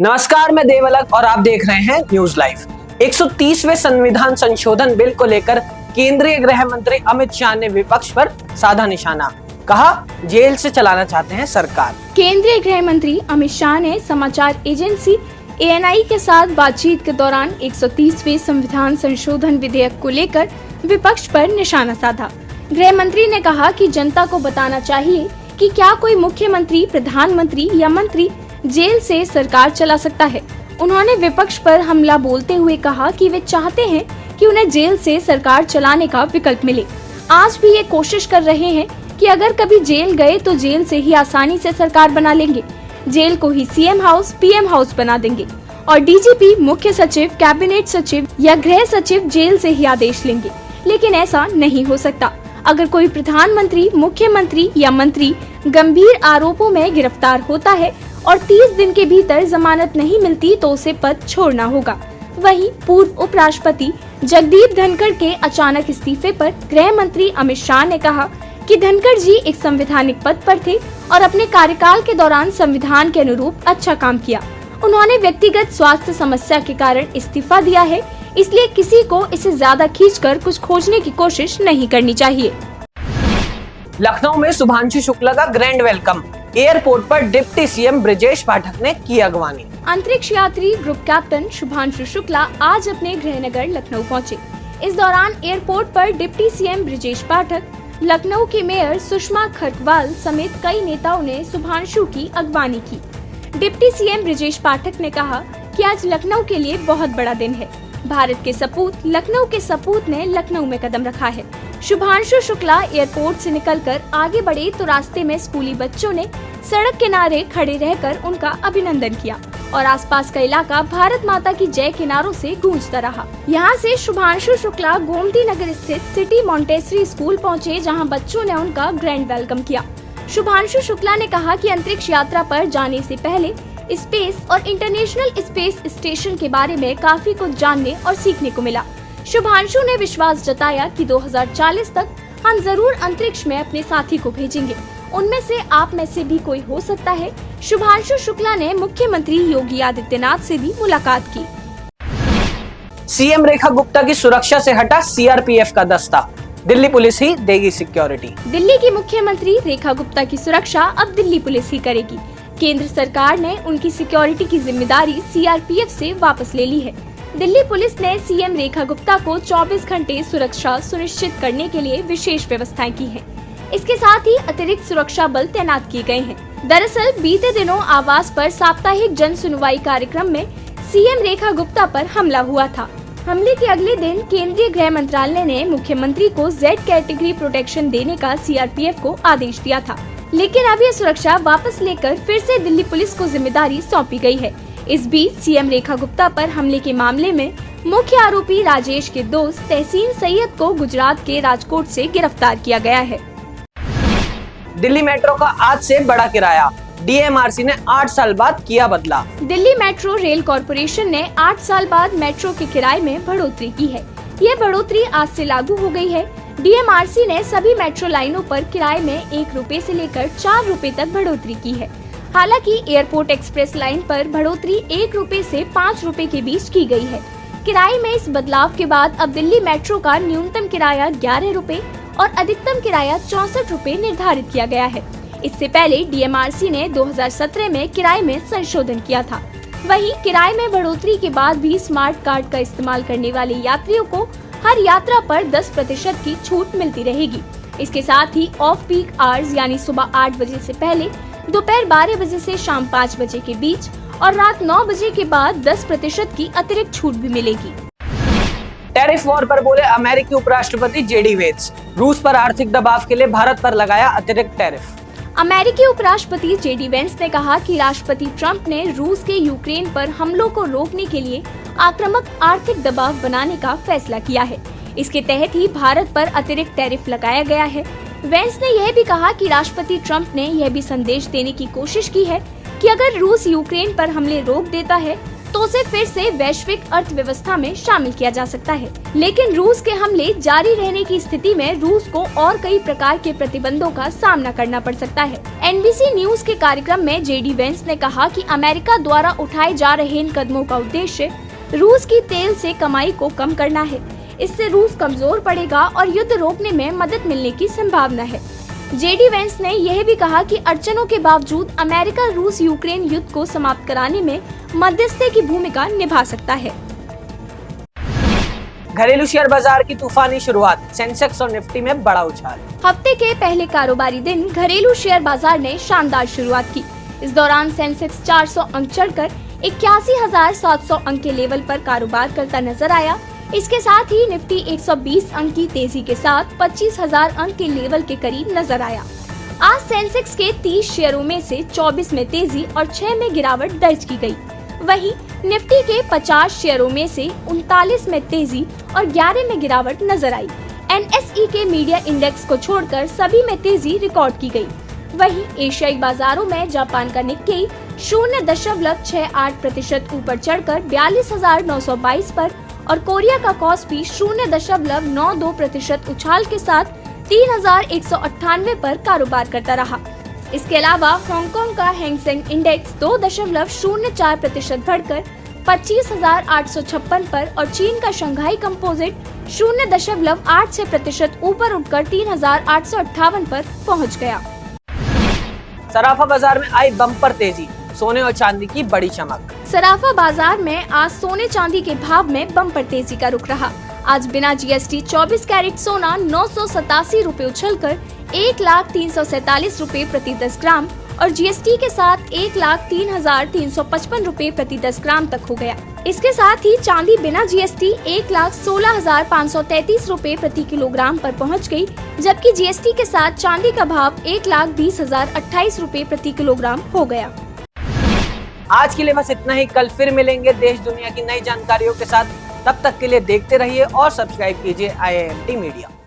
नमस्कार, मैं देवलक और आप देख रहे हैं न्यूज लाइव। 130वें संविधान संशोधन बिल को लेकर केंद्रीय गृह मंत्री अमित शाह ने विपक्ष पर साधा निशाना। कहा, जेल से चलाना चाहते हैं सरकार। केंद्रीय गृह मंत्री अमित शाह ने समाचार एजेंसी ANI के साथ बातचीत के दौरान 130वें संविधान संशोधन विधेयक को लेकर विपक्ष पर निशाना साधा। गृह मंत्री ने कहा कि जनता को बताना चाहिए कि क्या कोई मुख्यमंत्री, प्रधानमंत्री या मंत्री जेल से सरकार चला सकता है। उन्होंने विपक्ष पर हमला बोलते हुए कहा कि वे चाहते हैं कि उन्हें जेल से सरकार चलाने का विकल्प मिले। आज भी ये कोशिश कर रहे हैं कि अगर कभी जेल गए तो जेल से ही आसानी से सरकार बना लेंगे। जेल को ही CM हाउस, PM हाउस बना देंगे और DGP, मुख्य सचिव, कैबिनेट सचिव या गृह सचिव जेल से ही आदेश लेंगे। लेकिन ऐसा नहीं हो सकता। अगर कोई प्रधानमंत्री, मुख्यमंत्री या मंत्री गंभीर आरोपों में गिरफ्तार होता है और 30 दिन के भीतर जमानत नहीं मिलती तो उसे पद छोड़ना होगा। वहीं पूर्व उपराष्ट्रपति जगदीप धनखड़ के अचानक इस्तीफे पर गृह मंत्री अमित शाह ने कहा कि धनखड़ जी एक संवैधानिक पद पर थे और अपने कार्यकाल के दौरान संविधान के अनुरूप अच्छा काम किया। उन्होंने व्यक्तिगत स्वास्थ्य समस्या के कारण इस्तीफा दिया है, इसलिए किसी को इसे ज्यादा खींचकर कुछ खोजने की कोशिश नहीं करनी चाहिए। लखनऊ में शुभांशु शुक्ला का ग्रैंड वेलकम। एयरपोर्ट पर डिप्टी CM ब्रजेश पाठक ने की अगवानी। अंतरिक्ष यात्री ग्रुप कैप्टन शुभांशु शुक्ला आज अपने गृहनगर लखनऊ पहुंचे। इस दौरान एयरपोर्ट पर डिप्टी CM ब्रजेश पाठक, लखनऊ की मेयर सुषमा खरकवाल समेत कई नेताओं ने शुभांशु की अगवानी की। डिप्टी CM ब्रजेश पाठक ने कहा कि आज लखनऊ के लिए बहुत बड़ा दिन है। भारत के सपूत, लखनऊ के सपूत ने लखनऊ में कदम रखा है। शुभांशु शुक्ला एयरपोर्ट से निकलकर आगे बढ़े तो रास्ते में स्कूली बच्चों ने सड़क किनारे खड़े रहकर उनका अभिनंदन किया और आसपास का इलाका भारत माता की जय के नारों से गूंजता रहा। यहाँ से शुभांशु शुक्ला गोमती नगर स्थित सिटी मॉन्टेसरी स्कूल पहुँचे, जहाँ बच्चों ने उनका ग्रैंड वेलकम किया। शुभांशु शुक्ला ने कहा कि अंतरिक्ष यात्रा पर जाने से पहले स्पेस और इंटरनेशनल स्पेस स्टेशन के बारे में काफी कुछ जानने और सीखने को मिला। शुभांशु ने विश्वास जताया कि 2040 तक हम जरूर अंतरिक्ष में अपने साथी को भेजेंगे। उनमें से आप में से भी कोई हो सकता है। शुभांशु शुक्ला ने मुख्यमंत्री योगी आदित्यनाथ से भी मुलाकात की। CM रेखा गुप्ता की सुरक्षा से हटा CRPF का दस्ता। दिल्ली पुलिस ही देगी सिक्योरिटी। दिल्ली की मुख्यमंत्री रेखा गुप्ता की सुरक्षा अब दिल्ली पुलिस ही करेगी। केंद्र सरकार ने उनकी सिक्योरिटी की जिम्मेदारी CRPF से वापस ले ली है। दिल्ली पुलिस ने CM रेखा गुप्ता को 24 घंटे सुरक्षा सुनिश्चित करने के लिए विशेष व्यवस्थाएं की हैं। इसके साथ ही अतिरिक्त सुरक्षा बल तैनात किए गए हैं। दरअसल बीते दिनों आवास पर साप्ताहिक जन सुनवाई कार्यक्रम में CM रेखा गुप्ता पर हमला हुआ था। हमले के अगले दिन केंद्रीय गृह मंत्रालय ने मुख्यमंत्री को Z कैटेगरी प्रोटेक्शन देने का CRPF को आदेश दिया था, लेकिन अब यह सुरक्षा वापस लेकर फिर से दिल्ली पुलिस को जिम्मेदारी सौंपी गई है। इस बीच CM रेखा गुप्ता पर हमले के मामले में मुख्य आरोपी राजेश के दोस्त तहसीन सैयद को गुजरात के राजकोट से गिरफ्तार किया गया है। दिल्ली मेट्रो का आज से बड़ा किराया। DMRC ने 8 साल बाद किया बदला। दिल्ली मेट्रो रेल कॉरपोरेशन ने 8 साल बाद मेट्रो के किराए में बढ़ोतरी की है। ये बढ़ोतरी आज से लागू हो गई है। DMRC ने सभी मेट्रो लाइनों पर किराए में 1 रुपए से लेकर 4 रुपए तक बढ़ोतरी की है। हालांकि एयरपोर्ट एक्सप्रेस लाइन पर बढ़ोतरी 1 रुपए से 5 रुपए के बीच की गई है। किराए में इस बदलाव के बाद अब दिल्ली मेट्रो का न्यूनतम किराया 11 रुपए और अधिकतम किराया 64 रुपए निर्धारित किया गया है। इससे पहले DMRC ने 2017 में किराए में संशोधन किया था। वहीं किराए में बढ़ोतरी के बाद भी स्मार्ट कार्ड का इस्तेमाल करने वाले यात्रियों को हर यात्रा पर 10% की छूट मिलती रहेगी। इसके साथ ही ऑफ पीक आवर्स यानी सुबह 8 बजे से पहले, दोपहर 12 बजे से शाम 5 बजे के बीच और रात 9 बजे के बाद 10% की अतिरिक्त छूट भी मिलेगी। टैरिफ वॉर पर बोले अमेरिकी उपराष्ट्रपति JD वेंस। रूस पर आर्थिक दबाव के लिए भारत पर लगाया अतिरिक्त टैरिफ। अमेरिकी उपराष्ट्रपति JD वेंस ने कहा कि राष्ट्रपति ट्रंप ने रूस के यूक्रेन पर हमलों को रोकने के लिए आक्रामक आर्थिक दबाव बनाने का फैसला किया है। इसके तहत ही भारत पर अतिरिक्त टैरिफ लगाया गया है। वेंस ने यह भी कहा कि राष्ट्रपति ट्रंप ने यह भी संदेश देने की कोशिश की है कि अगर रूस यूक्रेन पर हमले रोक देता है तो उसे फिर से वैश्विक अर्थव्यवस्था में शामिल किया जा सकता है। लेकिन रूस के हमले जारी रहने की स्थिति में रूस को और कई प्रकार के प्रतिबंधों का सामना करना पड़ सकता है। NBC न्यूज के कार्यक्रम में JD वेंस ने कहा कि अमेरिका द्वारा उठाए जा रहे इन कदमों का उद्देश्य रूस की तेल से कमाई को कम करना है। इससे रूस कमजोर पड़ेगा और युद्ध रोकने में मदद मिलने की संभावना है। JD वेंस ने यह भी कहा कि अड़चनों के बावजूद अमेरिका रूस यूक्रेन युद्ध को समाप्त कराने में मध्यस्थता की भूमिका निभा सकता है। घरेलू शेयर बाजार की तूफानी शुरुआत, सेंसेक्स और निफ्टी में बड़ा उछाल। हफ्ते के पहले कारोबारी दिन घरेलू शेयर बाजार ने शानदार शुरुआत की। इस दौरान सेंसेक्स 400 अंक चढ़कर 81,700 अंक के लेवल पर कारोबार करता नजर आया। इसके साथ ही निफ्टी 120 अंक की तेजी के साथ 25,000 अंक के लेवल के करीब नजर आया। आज सेंसेक्स के 30 शेयरों में से 24 में तेजी और 6 में गिरावट दर्ज की गई। वहीं निफ्टी के 50 शेयरों में से 39 में तेजी और 11 में गिरावट नजर आई। NSE के मीडिया इंडेक्स को छोड़कर सभी में तेजी रिकॉर्ड की गई। वहीं एशियाई बाजारों में जापान का निक्केई 0.68% ऊपर चढ़कर 42,922 पर और कोरिया का कॉस्पी 0.92% उछाल के साथ 3,198 पर कारोबार करता रहा। इसके अलावा हांगकांग का हैंगसेंग इंडेक्स 2.04% बढ़कर 25,856 पर और चीन का शंघाई कंपोजिट 0.86% ऊपर उठकर 3,858 पर पहुंच गया। सराफा बाजार में आई बम्पर तेजी, सोने और चांदी की बड़ी चमक। सराफा बाजार में आज सोने चांदी के भाव में बम्पर तेजी का रुख रहा। आज बिना GST 24 कैरेट सोना 987 रूपए उछलकर 1,03,47 रूपए प्रति 10 ग्राम और GST के साथ 1,03,355 रूपए प्रति 10 ग्राम तक हो गया। इसके साथ ही चांदी बिना GST 1,16,533 रूपए प्रति किलोग्राम पर पहुंच गई, जबकि GST के साथ चांदी का भाव 1,20,028 रूपए प्रति किलोग्राम हो गया। आज के लिए बस इतना ही। कल फिर मिलेंगे देश दुनिया की नई जानकारियों के साथ। तब तक के लिए देखते रहिए और सब्सक्राइब कीजिए IIMT मीडिया।